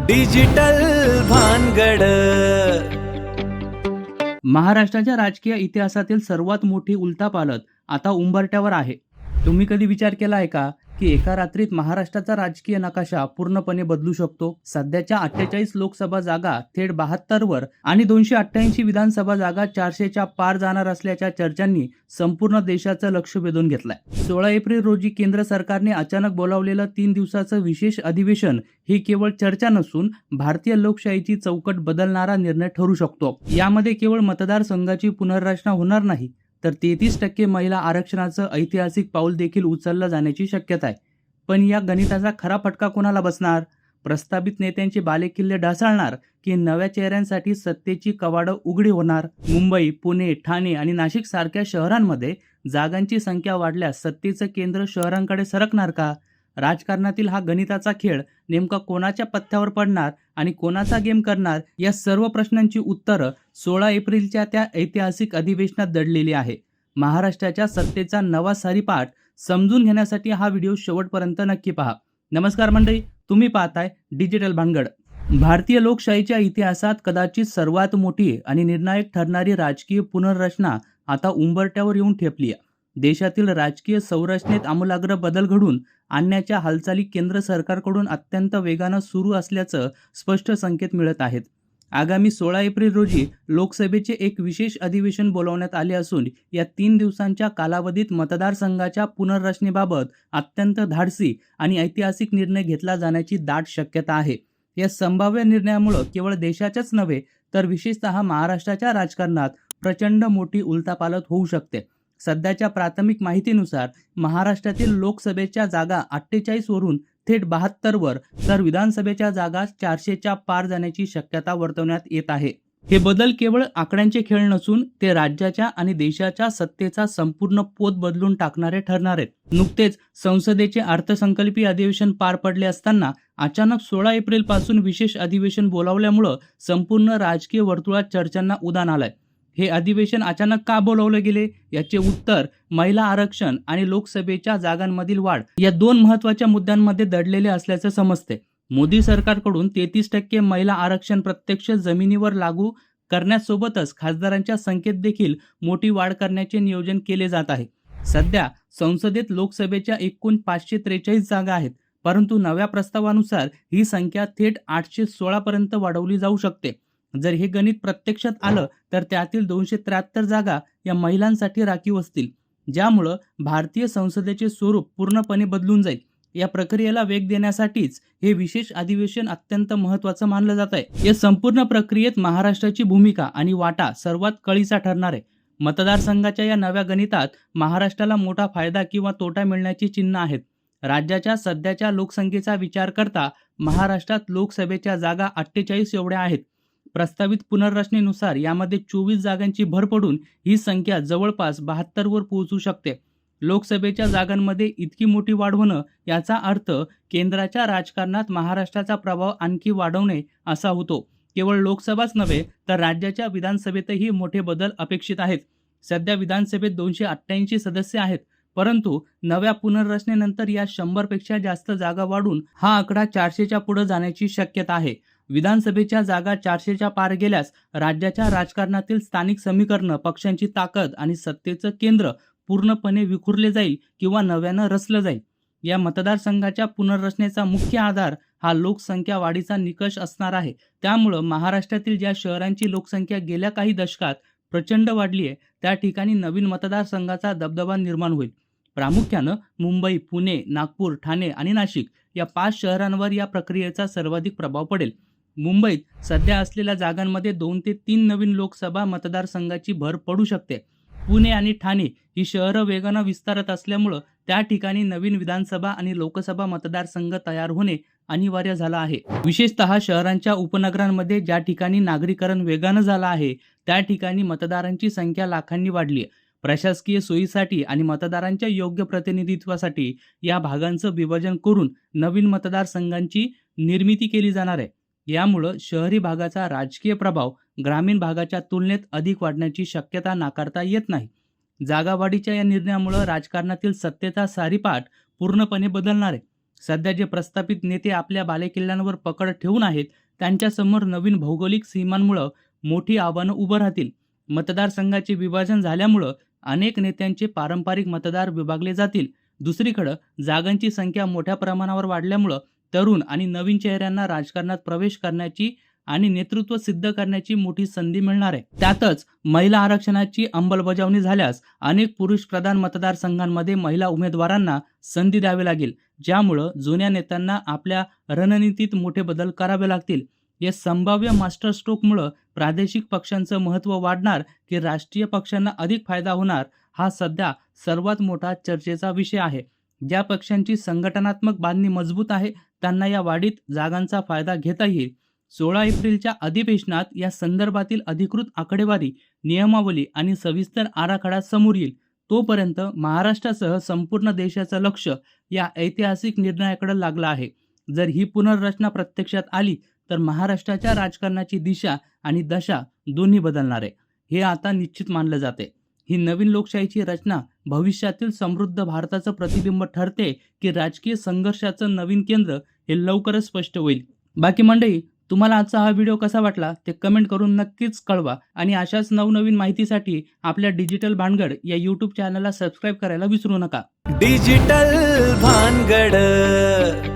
Digital भानगड. महाराष्ट्राच्या राजकीय इतिहासातील सर्वात मोठी उलथापालथ आता उंबरठ्यावर आहे. तुम्ही कधी विचार केला आहे का की एका रात्रीत महाराष्ट्राचा राजकीय नकाशा पूर्णपणे बदलू शकतो? सध्याच्या 48 लोकसभा जागा थेट 72 वर आणि 288 विधानसभा जागा 400च्या पार जाणार असल्याच्या चर्चांनी संपूर्ण देशाचं लक्ष वेधून घेतलंय. 16 एप्रिल रोजी केंद्र सरकारने अचानक बोलावलेलं 3 दिवसाचं विशेष अधिवेशन ही केवळ चर्चा नसून भारतीय लोकशाहीची चौकट बदलणारा निर्णय ठरू शकतो. यामध्ये केवळ मतदारसंघाची पुनर्रचना होणार नाही, तर 33% महिला आरक्षणाचं ऐतिहासिक पाऊल देखील उचललं जाण्याची शक्यता आहे. पण या गणिताचा खरा फटका कोणाला बसणार? प्रस्तावित नेत्यांचे बालेकिल्ले ढासळणार की नव्या चेहऱ्यांसाठी सत्तेची कवाडं उघडी होणार? मुंबई, पुणे, ठाणे आणि नाशिक सारख्या शहरांमध्ये जागांची संख्या वाढल्यास सत्तेचं केंद्र शहरांकडे सरकणार का? राजकारणातील हा गणिताचा खेळ नेमका कोणाच्या पथ्यावर पडणार आणि कोणाचा गेम करणार, या सर्व प्रश्नांची उत्तरं 16 एप्रिलच्या त्या ऐतिहासिक अधिवेशनात दडलेली आहे. महाराष्ट्राच्या सत्तेचा नवा सारीपाट समजून घेण्यासाठी हा व्हिडिओ शेवटपर्यंत नक्की पहा. नमस्कार मंडळी, तुम्ही पाहताय डिजिटल भानगड. भारतीय लोकशाहीच्या इतिहासात कदाचित सर्वात मोठी आणि निर्णायक ठरणारी राजकीय पुनर्रचना आता उंबरठ्यावर येऊन ठेपली आहे. देशातील राजकीय संरचनेत आमूलाग्र बदल घडून आणण्याच्या हालचाली केंद्र सरकारकडून अत्यंत वेगानं सुरू असल्याचं स्पष्ट संकेत मिळत आहेत. आगामी 16 एप्रिल रोजी लोकसभेचे एक विशेष अधिवेशन बोलावण्यात आले असून या 3 दिवसांच्या कालावधीत मतदारसंघाच्या पुनर्रचनेबाबत अत्यंत धाडसी आणि ऐतिहासिक निर्णय घेतला जाण्याची दाट शक्यता आहे. या संभाव्य निर्णयामुळे केवळ देशाच्याच नव्हे तर विशेषतः महाराष्ट्राच्या राजकारणात प्रचंड मोठी उलथापालथ होऊ शकते. सध्याच्या प्राथमिक माहितीनुसार महाराष्ट्रातील लोकसभेच्या जागा 48 वरून थेट 72 वर तर विधानसभेच्या जागा 400च्या पार जाण्याची शक्यता वर्तवण्यात येत आहे. हे बदल केवळ आकड्यांचे खेळ नसून ते राज्याच्या आणि देशाच्या सत्तेचा संपूर्ण पोत बदलून टाकणारे ठरणार आहेत. नुकतेच संसदेचे अर्थसंकल्पीय अधिवेशन पार पडले असताना अचानक 16 एप्रिल पासून विशेष अधिवेशन बोलावल्यामुळं संपूर्ण राजकीय वर्तुळात चर्चांना उधाण आलंय. हे अधिवेशन अचानक का बोलावले गेले, याचे उत्तर महिला आरक्षण आणि लोकसभेच्या जागांमधील वाढ या 2 महत्त्वाच्या मुद्द्यांमध्ये दडलेले असल्याचे समजते. मोदी सरकारकडून 33% महिला आरक्षण प्रत्यक्ष जमिनीवर लागू करण्यासोबतच खासदारांच्या संख्येत देखील मोठी वाढ करण्याचे नियोजन केले जात आहे. सध्या संसदेत लोकसभेच्या एकूण 543 जागा आहेत, परंतु नव्या प्रस्तावानुसार ही संख्या थेट 816 पर्यंत वाढवली जाऊ शकते. जर हे गणित प्रत्यक्षात आलं तर त्यातील 273 जागा या महिलांसाठी राखीव असतील, ज्यामुळं भारतीय संसदेचे स्वरूप पूर्णपणे बदलून जाईल. या प्रक्रियेला वेग देण्यासाठीच हे विशेष अधिवेशन अत्यंत महत्त्वाचं मानलं जात आहे. या संपूर्ण प्रक्रियेत महाराष्ट्राची भूमिका आणि वाटा सर्वात कळीचा ठरणार आहे. मतदारसंघाच्या या नव्या गणितात महाराष्ट्राला मोठा फायदा किंवा तोटा मिळण्याची चिन्ह आहेत. राज्याच्या सध्याच्या लोकसंख्येचा विचार करता महाराष्ट्रात लोकसभेच्या जागा 48 एवढ्या आहेत. प्रस्तावित पुनर्रचनेनुसार यामध्ये 24 जागांची भर पडून ही संख्या जवळपास 72 वर पोहोचू शकते. लोकसभेच्या जागांमध्ये इतकी मोठी वाढ होणं याचा अर्थ केंद्राच्या राजकारणात महाराष्ट्राचा प्रभाव आणखी वाढवणे असा होतो. केवळ लोकसभाच नव्हे तर राज्याच्या विधानसभेतही मोठे बदल अपेक्षित आहेत. सध्या विधानसभेत 288 सदस्य आहेत, परंतु नव्या पुनर्रचनेनंतर या 100 पेक्षा जास्त जागा वाढून हा आकडा 400च्या पुढे जाण्याची शक्यता आहे. विधानसभेच्या जागा 400च्या पार गेल्यास राज्याच्या राजकारणातील स्थानिक समीकरणं, पक्षांची ताकद आणि सत्तेचं केंद्र पूर्णपणे विखुरले जाईल किंवा नव्यानं रचलं जाईल. या मतदारसंघाच्या पुनर्रचनेचा मुख्य आधार हा लोकसंख्या वाढीचा निकष असणार आहे. त्यामुळं महाराष्ट्रातील ज्या शहरांची लोकसंख्या गेल्या काही दशकात प्रचंड वाढली आहे त्या ठिकाणी नवीन मतदारसंघाचा दबदबा निर्माण होईल. प्रामुख्यानं मुंबई, पुणे, नागपूर, ठाणे आणि नाशिक या 5 शहरांवर या प्रक्रियेचा सर्वाधिक प्रभाव पडेल. मुंबईत सध्या असलेल्या जागांमध्ये 2 ते 3 नवीन लोकसभा मतदारसंघाची भर पडू शकते. पुणे आणि ठाणे ही शहरं वेगानं विस्तारत असल्यामुळं त्या ठिकाणी नवीन विधानसभा आणि लोकसभा मतदारसंघ तयार होणे अनिवार्य झालं आहे. विशेषतः शहरांच्या उपनगरांमध्ये ज्या ठिकाणी नागरीकरण वेगानं झालं आहे त्या ठिकाणी मतदारांची संख्या लाखांनी वाढली आहे. प्रशासकीय सोयीसाठी आणि मतदारांच्या योग्य प्रतिनिधित्वासाठी या भागांचं विभाजन करून नवीन मतदारसंघांची निर्मिती केली जाणार आहे. यामुळं शहरी भागाचा राजकीय प्रभाव ग्रामीण भागाच्या तुलनेत अधिक वाढण्याची शक्यता नाकारता येत नाही. जागावाढीच्या या निर्णयामुळे राजकारणातील सत्तेचा सारीपाट पूर्णपणे बदलणार आहे. सध्या जे प्रस्थापित नेते आपल्या बालेकिल्ल्यांवर पकड ठेवून आहेत त्यांच्यासमोर नवीन भौगोलिक सीमांमुळं मोठी आव्हानं उभं राहतील. मतदारसंघाचे विभाजन झाल्यामुळं अनेक नेत्यांचे पारंपरिक मतदार विभागले जातील. दुसरीकडं जागांची संख्या मोठ्या प्रमाणावर वाढल्यामुळं तरुण आणि नवीन चेहऱ्यांना राजकारणात प्रवेश करण्याची आणि नेतृत्व सिद्ध करण्याची मोठी संधी मिळणार आहे. त्यातच महिला आरक्षणाची अंमलबजावणी झाल्यास अनेक पुरुष प्रधान मतदारसंघांमध्ये महिला उमेदवारांना संधी द्यावी लागेल, ज्यामुळं जुन्या नेत्यांना आपल्या रणनीतीत मोठे बदल करावे लागतील. या संभाव्य मास्टर स्ट्रोकमुळं प्रादेशिक पक्षांचं महत्त्व वाढणार की राष्ट्रीय पक्षांना अधिक फायदा होणार, हा सध्या सर्वात मोठा चर्चेचा विषय आहे. ज्या पक्षांची संघटनात्मक बांधणी मजबूत आहे त्यांना या वाढीत जागांचा फायदा घेता येईल. 16 एप्रिलच्या अधिवेशनात या संदर्भातील अधिकृत आकडेवारी, नियमावली आणि सविस्तर आराखडा समोर येईल. तोपर्यंत महाराष्ट्रासह संपूर्ण देशाचं लक्ष या ऐतिहासिक निर्णयाकडे लागलं आहे. जर ही पुनर्रचना प्रत्यक्षात आली तर महाराष्ट्राच्या राजकारणाची दिशा आणि दशा दोन्ही बदलणार आहे, हे आता निश्चित मानलं जाते. ही नवीन लोकशाहीची रचना भविष्यातील समृद्ध भारताचं प्रतिबिंब ठरते की राजकीय संघर्षाचं नवीन केंद्र, हे लवकरच स्पष्ट होईल. बाकी मंडळी, तुम्हाला आजचा हा व्हिडिओ कसा वाटला ते कमेंट करून नक्कीच कळवा आणि अशाच नवनवीन माहितीसाठी आपल्या डिजिटल भानगड या यूट्यूब चॅनलला सबस्क्राईब करायला विसरू नका. डिजिटल भानगड.